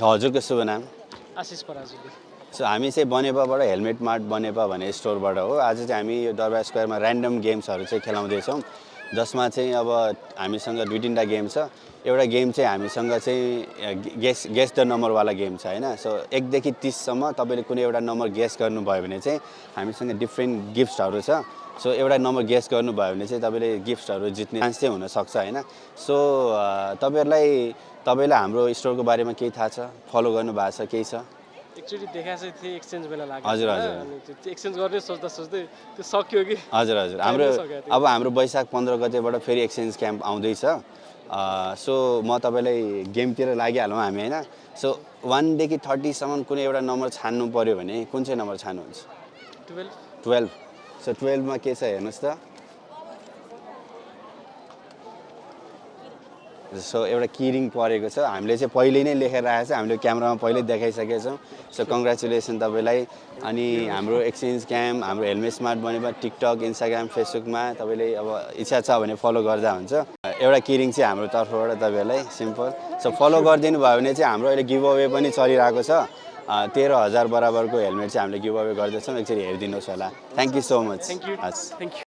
हजुरको शुभ नाम? आशिष पराजुली। सो हामी चाहिँ बनेपाबाट हेलमेट मार्ट बनेपा भन्ने स्टोरबाट हो। आज चाहिँ हामी यो दरबार स्क्वायरमा ऱ्यान्डम गेम्सहरू चाहिँ खेलाउँदैछौँ, जसमा चाहिँ अब हामीसँग 2-3टा गेम छ। एउटा गेम चाहिँ हामीसँग चाहिँ गेस द नम्बरवाला गेम छ हैन। सो 1 देखि 30 सम्म तपाईँले कुनै एउटा नम्बर गेस गर्नुभयो भने चाहिँ हामीसँग डिफ्रेन्ट गिफ्ट्सहरू छ। सो एउटा नम्बर गेस गर्नुभयो भने चाहिँ तपाईँले गिफ्ट्सहरू जित्ने चान्स चाहिँ हुनसक्छ हैन। सो तपाईँलाई हाम्रो स्टोरको बारेमा केही थाहा छ? फलो गर्नुभएको छ? केही छ? एक्चुअली देखा चाहिँ थिएँ एक्सचेन्ज बेला लाग्यो हजुर होइन, हजुर अनि त्यो एक्सचेन्ज गर्ने सोच्दा सोच्दै त्यो सक्यो कि हजुर हजुर हाम्रो वैशाख 15 गतेबाट फेरि एक्सचेन्ज क्याम्प आउँदैछ। सो म तपाईँलाई गेमतिर लागिहालौँ हामी हैन। सो 1 देखि 30 सम्म कुनै एउटा नम्बर छान्नु पर्यो भने कुन चाहिँ नम्बर छान्नुहुन्छ? 12। सो 12 मा के छ हेर्नुहोस् त। सो एउटा किरिङ परेको छ। हामीले चाहिँ पहिले नै लेखेर राखेको छ, हामीले क्यामेरामा पहिल्यै देखाइसकेका छौँ। सो कङ्ग्रेचुलेसन तपाईँलाई। अनि हाम्रो एक्सचेन्ज क्याम्प, हाम्रो helmet smart Banepa TikTok, Instagram, फेसबुकमा तपाईँले अब इच्छा छ भने फलो गर्दा हुन्छ। एउटा किरिङ चाहिँ हाम्रो तर्फबाट तपाईँहरूलाई सिम्पल। सो फलो गरिदिनु भयो भने चाहिँ हाम्रो अहिले गिभ अवे पनि चलिरहेको छ। 13,000 बराबरको हेलमेट चाहिँ हामीले गिभ अवे गर्दैछौँ। एकचोटि हेरिदिनुहोस् होला। Thank you so much. Thank you.